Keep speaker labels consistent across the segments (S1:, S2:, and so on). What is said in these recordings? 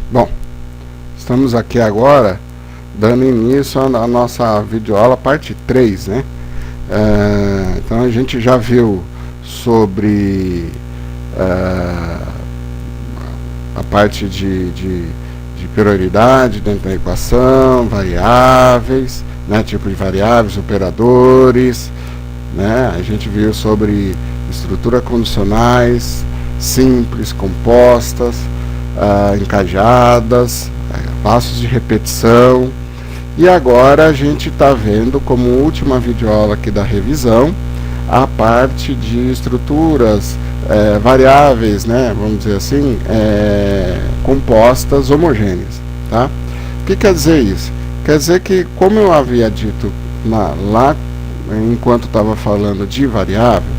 S1: Bom, estamos aqui agora dando início à nossa videoaula parte 3, né? Então a gente já viu sobre a parte de prioridade dentro da equação, variáveis, né, tipo de variáveis, operadores, né? A gente viu sobre estruturas condicionais, simples, compostas, encajadas, passos de repetição. E agora a gente está vendo como última videoaula aqui da revisão a parte de estruturas variáveis, né, vamos dizer assim, compostas homogêneas, tá? O que quer dizer isso? Quer dizer que, como eu havia dito lá enquanto estava falando de variável,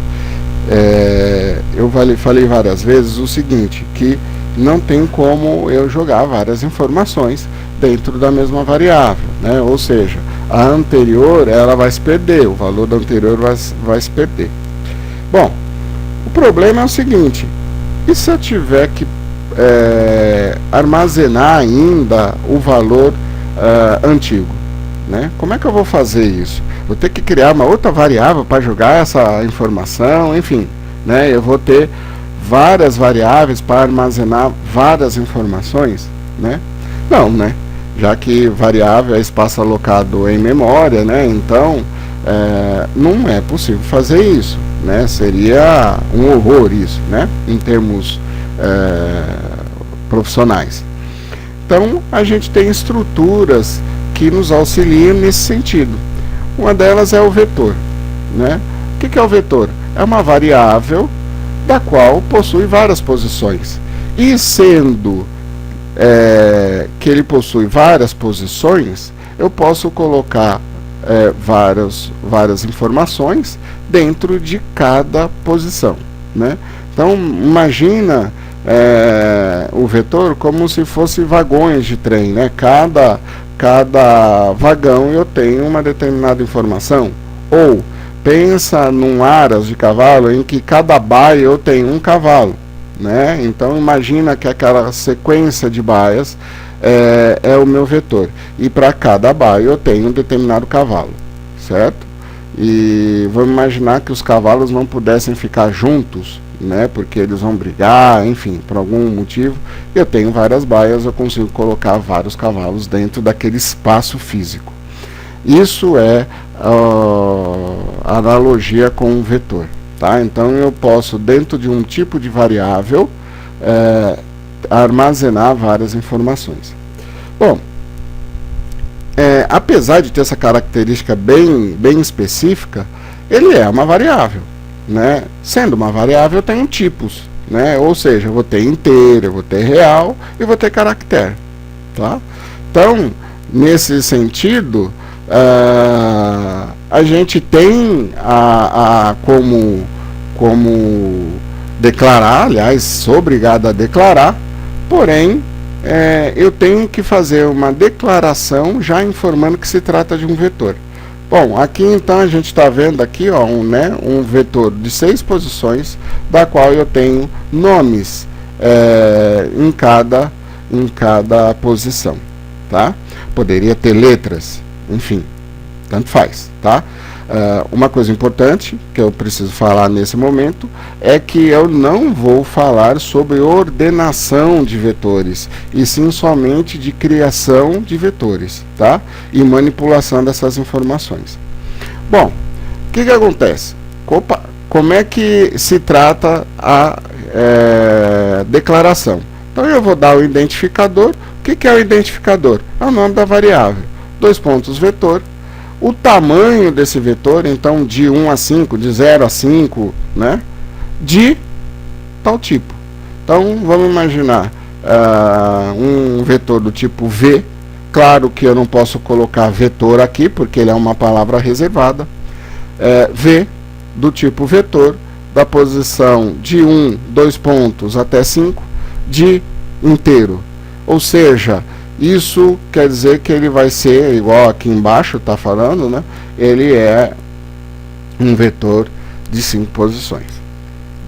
S1: eu falei várias vezes o seguinte, que não tem como eu jogar várias informações dentro da mesma variável, né? Ou seja, a anterior ela vai se perder, o valor da anterior vai se perder. Bom, o problema é o seguinte, e se eu tiver que armazenar ainda o valor antigo, né? Como é que eu vou fazer isso? Vou ter que criar uma outra variável para jogar essa informação, enfim, né? Eu vou ter várias variáveis para armazenar várias informações, né? Não, né? Já que variável é espaço alocado em memória, né? Então não é possível fazer isso, né? Seria um horror isso, né? Em termos profissionais. Então a gente tem estruturas que nos auxiliam nesse sentido. Uma delas é o vetor, né? O que é o vetor? É uma variável da qual possui várias posições. E sendo que ele possui várias posições, eu posso colocar várias informações dentro de cada posição, né? Então, imagina o vetor como se fosse vagões de trem, né? Cada vagão eu tenho uma determinada informação. Ou pensa num aras de cavalo em que cada baia eu tenho um cavalo, né? Então imagina que aquela sequência de baias é o meu vetor. E para cada baia eu tenho um determinado cavalo, certo? E vamos imaginar que os cavalos não pudessem ficar juntos, né? Porque eles vão brigar, enfim, por algum motivo. Eu tenho várias baias, eu consigo colocar vários cavalos dentro daquele espaço físico. Isso é a analogia com um vetor, tá? Então eu posso, dentro de um tipo de variável, armazenar várias informações. Bom, apesar de ter essa característica bem específica, ele é uma variável, né? Sendo uma variável, eu tenho tipos, né? Ou seja, eu vou ter inteiro, eu vou ter real e vou ter caractere, tá? Então, nesse sentido, a gente tem como declarar, aliás, sou obrigado a declarar, porém, eu tenho que fazer uma declaração já informando que se trata de um vetor. Bom, aqui então a gente está vendo aqui ó, um vetor de 6 posições, da qual eu tenho nomes em cada posição, tá? Poderia ter letras, enfim, tanto faz, tá? Uma coisa importante que eu preciso falar nesse momento é que eu não vou falar sobre ordenação de vetores, e sim somente de criação de vetores, tá? E manipulação dessas informações. Bom, o que acontece? Como é que se trata a declaração? Então eu vou dar o identificador. O que é o identificador? É o nome da variável. 2 pontos vetor. O tamanho desse vetor, então, de 1 a 5, de 0 a 5, né? De tal tipo. Então, vamos imaginar um vetor do tipo V. Claro que eu não posso colocar vetor aqui, porque ele é uma palavra reservada. V do tipo vetor, da posição de 1, 2 pontos até 5, de inteiro. Ou seja, isso quer dizer que ele vai ser, igual aqui embaixo está falando, né? Ele é um vetor de 5 posições.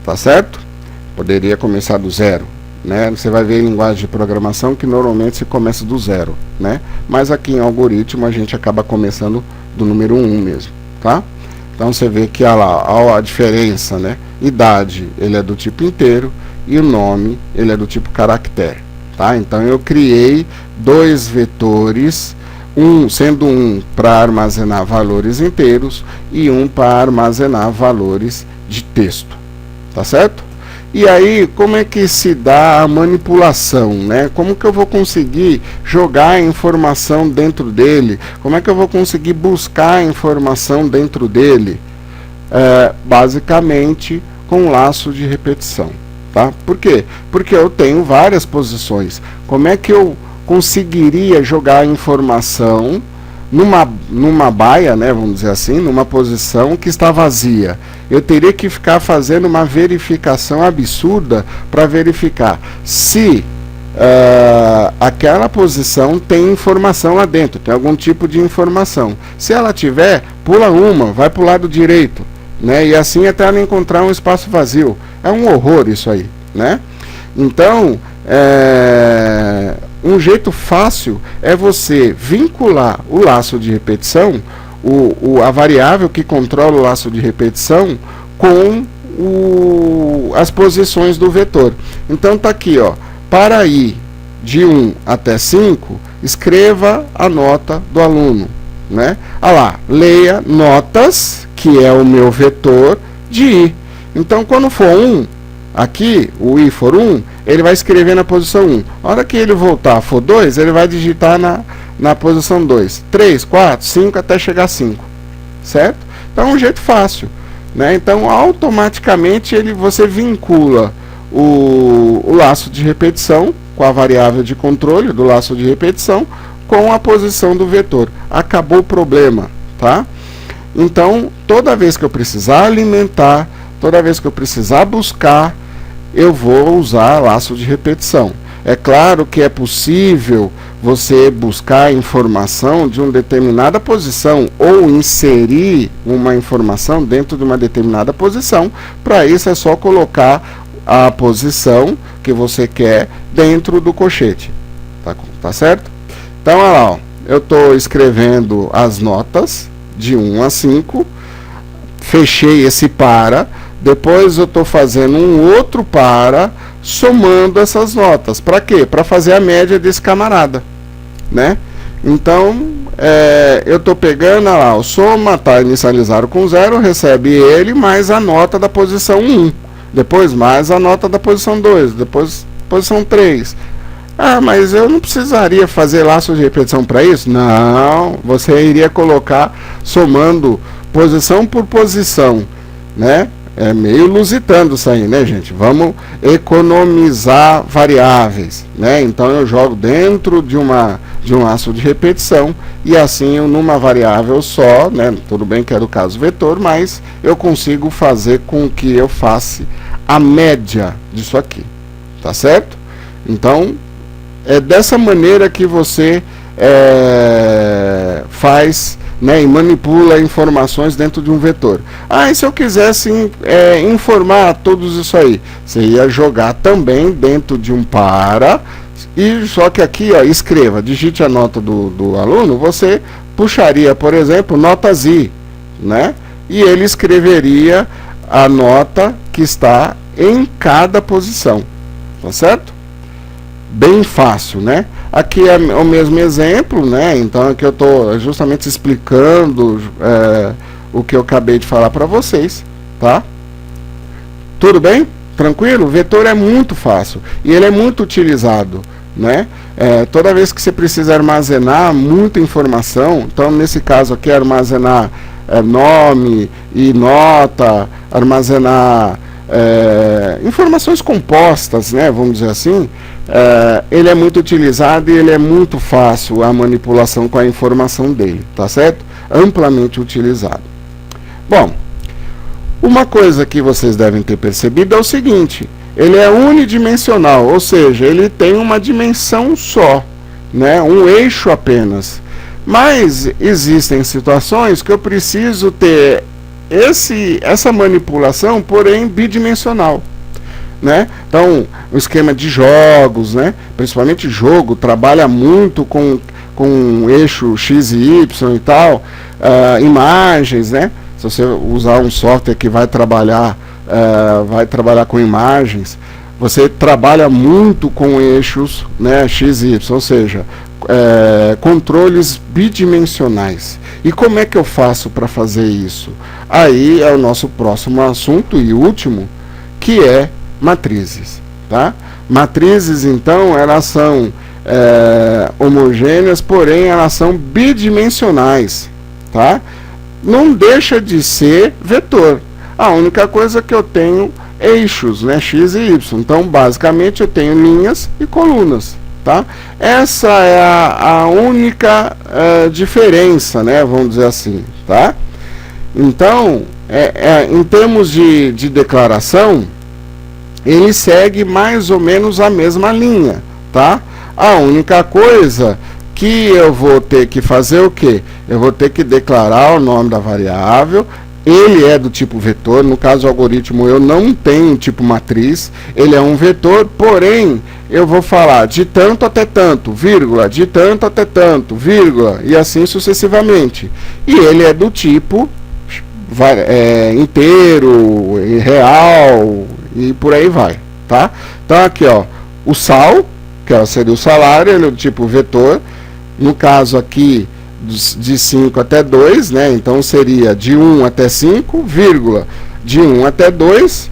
S1: Tá certo? Poderia começar do 0, né? Você vai ver em linguagem de programação que normalmente se começa do 0, né? Mas aqui em algoritmo a gente acaba começando do número 1 mesmo, tá? Então você vê que olha a diferença, né? Idade, ele é do tipo inteiro, e o nome, ele é do tipo caractere, tá? Então eu criei dois vetores, sendo um para armazenar valores inteiros e um para armazenar valores de texto, tá certo? E aí, como é que se dá a manipulação, né? Como que eu vou conseguir jogar a informação dentro dele? Como é que eu vou conseguir buscar a informação dentro dele? Basicamente, com um laço de repetição, tá? Por quê? Porque eu tenho várias posições. Como é que eu conseguiria jogar a informação numa baia, né, vamos dizer assim, numa posição que está vazia? Eu teria que ficar fazendo uma verificação absurda para verificar se aquela posição tem informação lá dentro, tem algum tipo de informação. Se ela tiver, pula uma, vai para o lado direito, né, e assim até ela encontrar um espaço vazio. É um horror isso aí, né? Então, um jeito fácil é você vincular o laço de repetição, a variável que controla o laço de repetição, com as posições do vetor. Então tá aqui, ó, para ir de 1 até 5, escreva a nota do aluno, né? Ah lá, leia notas, que é o meu vetor de i. Então quando for 1, aqui, o i for 1, ele vai escrever na posição 1. A hora que ele voltar, for 2, ele vai digitar na posição 2. 3, 4, 5, até chegar a 5. Certo? Então é um jeito fácil, né? Então, automaticamente, você vincula o laço de repetição com a variável de controle do laço de repetição com a posição do vetor. Acabou o problema, tá? Então, toda vez que eu precisar alimentar, toda vez que eu precisar buscar, eu vou usar laço de repetição. É claro que é possível você buscar informação de uma determinada posição ou inserir uma informação dentro de uma determinada posição. Para isso é só colocar a posição que você quer dentro do colchete. Tá certo? Então, olha lá, ó, eu estou escrevendo as notas de 1 a 5, fechei esse para. Depois eu estou fazendo um outro para, somando essas notas. Para quê? Para fazer a média desse camarada, né? Então, eu estou pegando, lá, o soma está inicializado com 0, recebe ele mais a nota da posição 1. Depois mais a nota da posição 2, depois posição 3. Ah, mas eu não precisaria fazer laço de repetição para isso? Não, você iria colocar somando posição por posição, né? É meio lusitando isso aí, né, gente? Vamos economizar variáveis, né? Então eu jogo dentro de um laço de repetição e assim numa variável só, né? Tudo bem que é do caso vetor, mas eu consigo fazer com que eu faça a média disso aqui, tá certo? Então é dessa maneira que você faz, né, e manipula informações dentro de um vetor. Ah, e se eu quisesse informar todos isso aí, você ia jogar também dentro de um para, e só que aqui, ó, escreva, digite a nota do aluno, você puxaria, por exemplo, notas i, né, e ele escreveria a nota que está em cada posição, tá certo? Bem fácil, né? Aqui é o mesmo exemplo, né? Então aqui eu estou justamente explicando o que eu acabei de falar para vocês, tá? Tudo bem? Tranquilo? O vetor é muito fácil e ele é muito utilizado, né? Toda vez que você precisa armazenar muita informação, então nesse caso aqui armazenar nome e nota, armazenar informações compostas, né? Vamos dizer assim. Ele é muito utilizado e ele é muito fácil a manipulação com a informação dele, tá certo? Amplamente utilizado. Bom, uma coisa que vocês devem ter percebido é o seguinte: ele é unidimensional, ou seja, ele tem uma dimensão só, né? Um eixo apenas. Mas existem situações que eu preciso ter essa manipulação, porém bidimensional. né? Então, o esquema de jogos, né? Principalmente jogo, trabalha muito com eixo X e Y e tal, imagens, né? Se você usar um software que vai trabalhar com imagens, você trabalha muito com eixos, né, X e Y, ou seja, controles bidimensionais. E como é que eu faço para fazer isso? Aí é o nosso próximo assunto e último, que é matrizes, tá? Matrizes, então, elas são homogêneas, porém elas são bidimensionais, tá? Não deixa de ser vetor. A única coisa que eu tenho eixos, né, X e Y. Então, basicamente, eu tenho linhas e colunas, tá? Essa é a única diferença, né, vamos dizer assim, tá? Então, em termos de declaração, ele segue mais ou menos a mesma linha, tá? A única coisa que eu vou ter que fazer o quê? Eu vou ter que declarar o nome da variável. Ele é do tipo vetor, no caso do algoritmo eu não tenho tipo matriz, ele é um vetor, porém eu vou falar de tanto até tanto, vírgula, de tanto até tanto, vírgula, e assim sucessivamente. E ele é do tipo inteiro, real, e por aí vai, tá? Então aqui, ó, o sal, que seria o salário, ele é do tipo vetor, no caso aqui de 5 até 2, né? Então seria de 1 até 5, vírgula, de 1 até 2,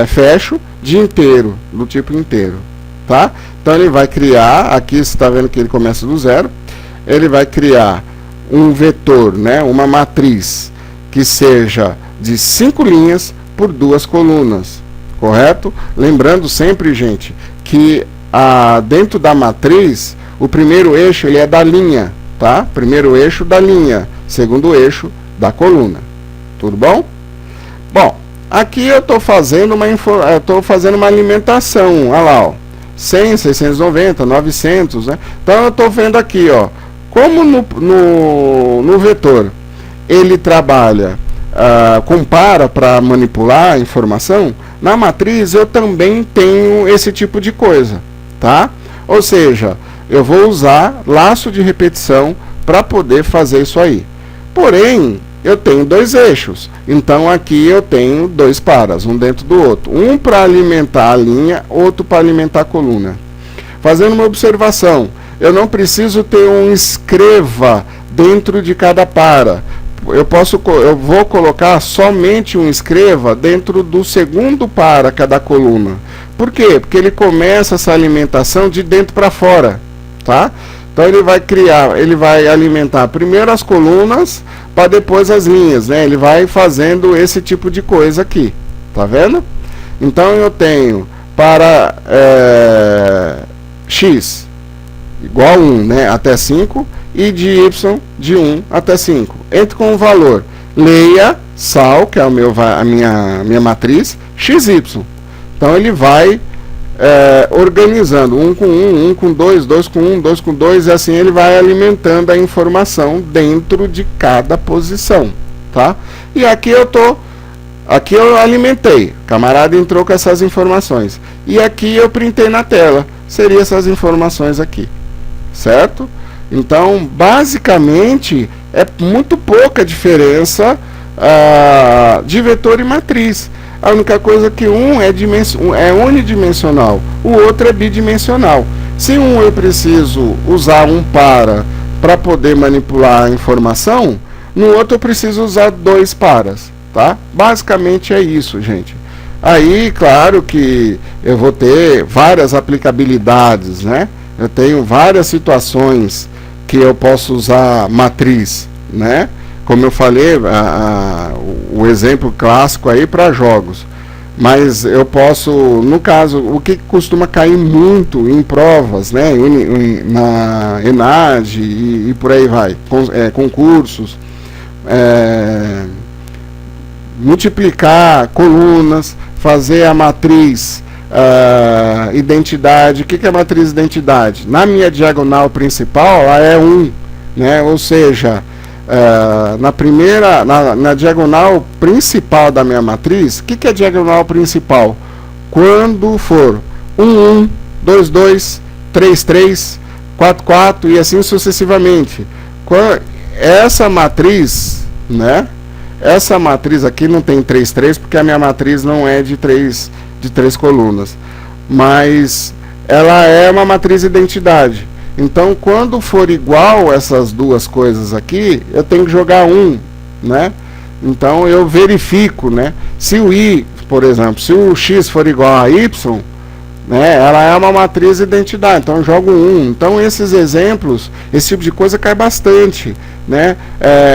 S1: fecho, de inteiro, do tipo inteiro, tá? Então ele vai criar, aqui você está vendo que ele começa do zero, ele vai criar um vetor, né? Uma matriz que seja de 5 linhas por 2 colunas, correto? Lembrando sempre, gente, que dentro da matriz, o primeiro eixo ele é da linha, tá? Primeiro eixo da linha, segundo eixo da coluna. Tudo bom? Bom, aqui eu estou fazendo uma alimentação, olha lá, ó, 100, 690, 900, né? Então eu estou vendo aqui, ó, como no vetor ele trabalha, compara para manipular a informação, na matriz eu também tenho esse tipo de coisa, tá? Ou seja, eu vou usar laço de repetição para poder fazer isso aí. Porém, eu tenho 2 eixos. Então, aqui eu tenho 2 paras, um dentro do outro. Um para alimentar a linha, outro para alimentar a coluna. Fazendo uma observação, eu não preciso ter um escreva dentro de cada para. Eu vou colocar somente um escreva dentro do segundo para cada coluna. Por quê? Porque ele começa essa alimentação de dentro para fora, tá? Então ele vai alimentar primeiro as colunas para depois as linhas, né? Ele vai fazendo esse tipo de coisa aqui, tá vendo? Então eu tenho para x igual a 1, né, até 5, e de y de 1 até 5. Entre com o valor, leia sal, que é a minha matriz, xy. Então ele vai organizando 1 com 1, 1 com 2, 2 com 1, 2 com 2, e assim ele vai alimentando a informação dentro de cada posição, tá? E aqui eu alimentei, o camarada entrou com essas informações, e aqui eu printei na tela, seria essas informações aqui, certo? Então, basicamente, é muito pouca diferença de vetor e matriz. A única coisa que um é unidimensional, o outro é bidimensional. Se um eu preciso usar um para poder manipular a informação, no outro eu preciso usar 2 paras, tá? Basicamente é isso, gente. Aí, claro que eu vou ter várias aplicabilidades, né? Eu tenho várias situações que eu posso usar matriz, né? Como eu falei, o exemplo clássico aí para jogos. Mas eu posso, no caso, o que costuma cair muito em provas, né? Na ENAD e por aí vai, concursos, multiplicar colunas, fazer a matriz identidade. O que é a matriz identidade? Na minha diagonal principal, ela é 1, né? Ou seja, na diagonal principal da minha matriz, o que é diagonal principal? quando for 1, 1, 2, 2, 3, 3, 4, 4 e assim sucessivamente. Essa matriz, né? Essa matriz aqui não tem 3, 3, porque a minha matriz não é de 3 colunas. Mas ela é uma matriz identidade. Então, quando for igual essas duas coisas aqui, eu tenho que jogar 1, né? Então, eu verifico, né? Se o i, por exemplo, se o x for igual a y, né, ela é uma matriz identidade, então eu jogo 1. Então, esses exemplos, esse tipo de coisa cai bastante, né?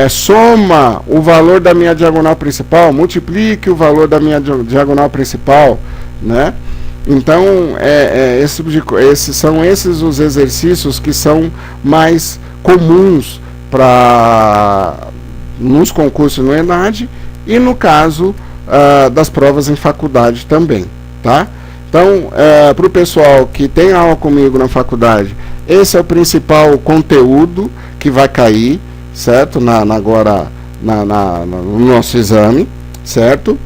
S1: Soma o valor da minha diagonal principal, multiplique o valor da minha diagonal principal, né? Então, são esses os exercícios que são mais comuns nos concursos no ENAD e no caso das provas em faculdade também, tá? Então, para o pessoal que tem aula comigo na faculdade, esse é o principal conteúdo que vai cair, certo? No nosso exame, certo?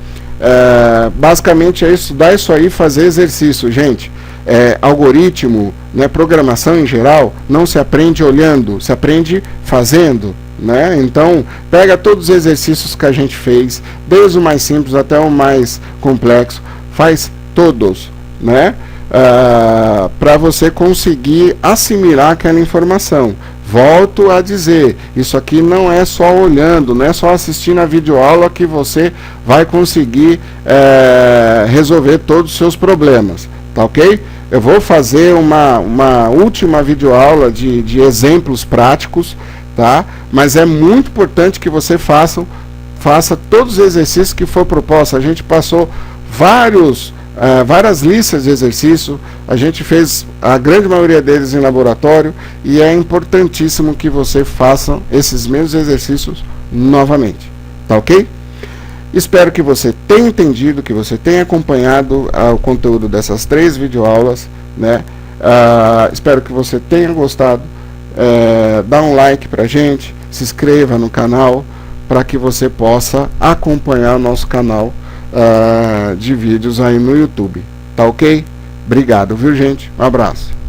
S1: Basicamente é estudar isso aí, fazer exercício, gente. Algoritmo, né, programação em geral, não se aprende olhando, se aprende fazendo, né? Então, pega todos os exercícios que a gente fez, desde o mais simples até o mais complexo, faz todos, né? Para você conseguir assimilar aquela informação. Volto a dizer, isso aqui não é só olhando, não é só assistindo a videoaula que você vai conseguir resolver todos os seus problemas, tá ok? Eu vou fazer uma última videoaula de exemplos práticos, tá? Mas é muito importante que você faça todos os exercícios que for proposto. A gente passou várias listas de exercícios, a gente fez a grande maioria deles em laboratório e é importantíssimo que você faça esses mesmos exercícios novamente, tá ok? Espero que você tenha entendido, que você tenha acompanhado o conteúdo dessas 3 videoaulas, né? Espero que você tenha gostado. Dá um like pra gente, se inscreva no canal para que você possa acompanhar o nosso canal de vídeos aí no YouTube, tá ok? Obrigado, viu gente? Um abraço.